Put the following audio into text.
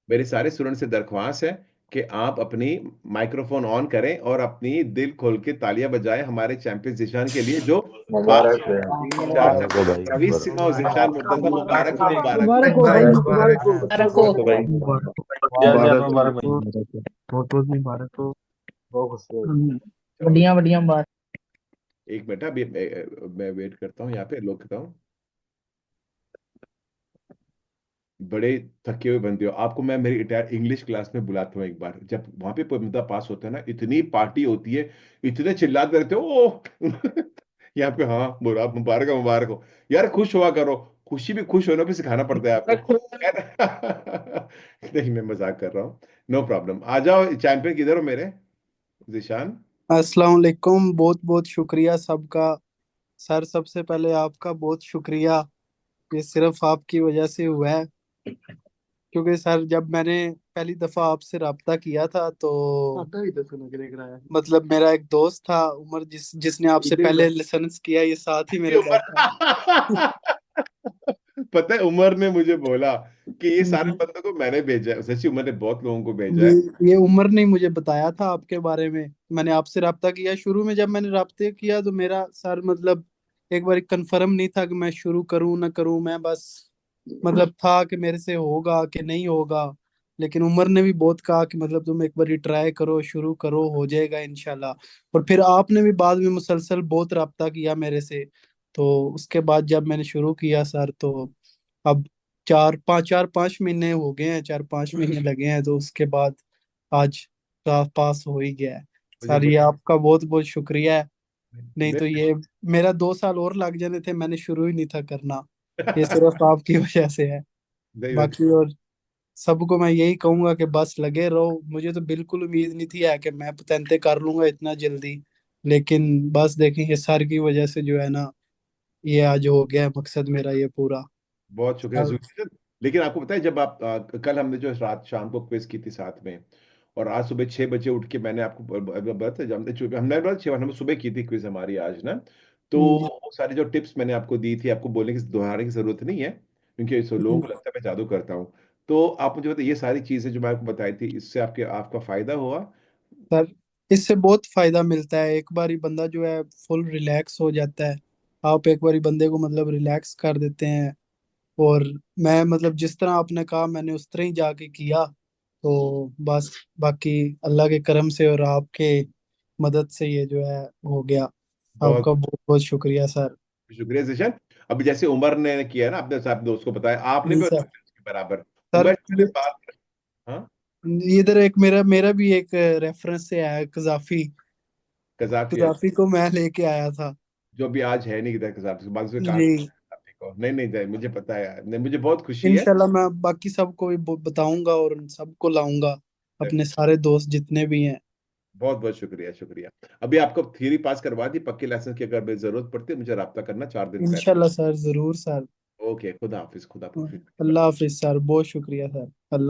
मेरे सारे स्टूडेंट से दरख्वास्त है कि आप अपनी माइक्रोफोन ऑन करें और अपनी दिल खोल के तालियां बजाएं हमारे चैंपियंस जिशान के लिए जो पास मुबारक है, चार मुबारक हो भाई, मुबारक ब्राविसिमा और जिशान मुर्तजा मुबारक हो मुबारक हो। मुबारक हो भाई, मुबारक हो। मुबारक हो। हो भाई। मुबारक यार यार मुबारक मुबारक भाई। हो, बहुत बहुत मुबारक हो। बहुत खुशी हुई। चलो बढ़िया बढ़िया बात। एक मिनट, अभी मैं वेट करता हूँ यहाँ पे, लोग हूँ। बड़े थके हुए बनते हो आपको मैं मेरी रिटायर इंग्लिश क्लास में बुलाता हूँ एक बार, जब वहां पे मुद्दा पास होता है ना, इतनी पार्टी होती है, इतने चिल्लाते रहते हो ओ यहाँ पे। हाँ, बुरा मुबारक हो मुबारक हो। यार खुश हुआ करो, खुशी भी खुश होना भी सिखाना पड़ता है आपको। नहीं, मैं मजाक कर रहा हूँ। नो प्रॉब्लम, आ जाओ। चैंपियन किधर हो मेरे जिशान? अस्सलाम वालेकुम। बहुत बहुत शुक्रिया सबका। सर, सबसे पहले आपका बहुत शुक्रिया। ये सिर्फ आपकी वजह से हुआ है, क्योंकि सर जब मैंने पहली दफा आपसे राब्ता किया था तो मतलब मेरा एक दोस्त था उमर, जिसने आपसे पहले लेसन्स किया, ये साथ ही ये मेरे घर था। उमर पता है, उमर ने मुझे बोला कि ये सारे जी बंदों को मैंने भेजा है। सच्ची उमर ने बहुत लोगों को भेजा जी, है। ये उमर ने मुझे बताया था आपके बारे में। मैंने आपसे राब्ता किया शुरू में। जब मैंने राब्ते किया तो मेरा सर मतलब एक बार कंफर्म नहीं था कि मैं शुरू करूं ना करूं। मैं बस मतलब था कि मेरे से होगा कि नहीं होगा। लेकिन उमर ने भी बहुत कहा कि मतलब तुम एक बार ट्राई करो, शुरू करो, हो जाएगा इंशाल्लाह। और फिर आपने भी बाद में मुसलसल बहुत राब्ता किया मेरे से। तो उसके बाद जब मैंने शुरू किया सर, तो अब 4-5 महीने हो गए हैं, 4-5 महीने लगे हैं, तो उसके बाद आज पास हो ही गया है। मुझे सर, ये बड़ी आपका बहुत बहुत शुक्रिया है। नहीं तो मेरे ये मेरा 2 साल और लग जाने थे, मैंने शुरू ही नहीं था करना। ये सिर्फ आपकी वजह से है। नहीं, बाकी और सबको मैं यही कहूंगा कि बस लगे रहो। मुझे तो बिल्कुल उम्मीद नहीं थी है कि मैं पतेंते कर लूंगा इतना जल्दी। लेकिन बस देखें, ये सर की वजह से जो है ना, ये आज हो गया है मकसद मेरा ये पूरा। बहुत शुक्रिया सर, सुखीजन। लेकिन आपको पता है, जब आप कल हमने जो रात शाम को क्विज की थी साथ में, और आज सुबह 6 बजे उठ के मैंने आपको बताया, हमने बोला 6 हमने सुबह की थी क्विज हमारी आज ना। तो जी वो सारी जो टिप्स मैंने आपको दी थी, आपको बोलने की दोहराने की जरूरत नहीं है, क्योंकि लोगों जी को लगता है मैं जादू करता हूँ। तो आप मुझे बताइए, ये सारी चीजें जो मैं आपको बताई थी, इससे आपके आपका फायदा हुआ? सर, इससे बहुत फायदा मिलता है। एक बार ही बंदा जो है फुल रिलैक्स हो जाता है। आप एक बार ही बंदे को मतलब रिलैक्स कर देते हैं। और मैं मतलब जिस तरह आपने कहा मैंने उस तरह ही जाके किया। तो बस बाकी अल्लाह के करम से और आपके मदद से ये जो है हो गया। बहुत आपका बहुत बहुत शुक्रिया सर। शुक्रिया जिशन। अभी जैसे उमर ने किया ना, अपने अपने दोस्त को बताया, आपने जी भी सर। उसके बराबर। सर, उमर से मैंने बात। हाँ, इधर एक मेरा मेरा भी एक रेफरेंस से आया, कजाफी। कजाफिया कजाफी को मैं लेके आया था। जो भी आज है नहीं किधर, कजाफी बाद में कहा जी, को नहीं नहीं जाए, मुझे पता है यार, नहीं मुझे बहुत खुशी है। इंशाल्लाह मैं बाकी सबको भी बताऊंगा और उन सबको लाऊंगा, अपने सारे दोस्त जितने भी हैं। बहुत बहुत शुक्रिया शुक्रिया। अभी आपको थ्योरी पास करवा दी, पक्के लाइसेंस की अगर जरूरत पड़ती है मुझे राब्ता करना 4 दिन पहले। इंशाल्लाह सर, जरूर सर। ओके, खुदा हाफिज, खुदा हाफिज। अल्लाह हाफिज सर, बहुत शुक्रिया सर। अल्लाह।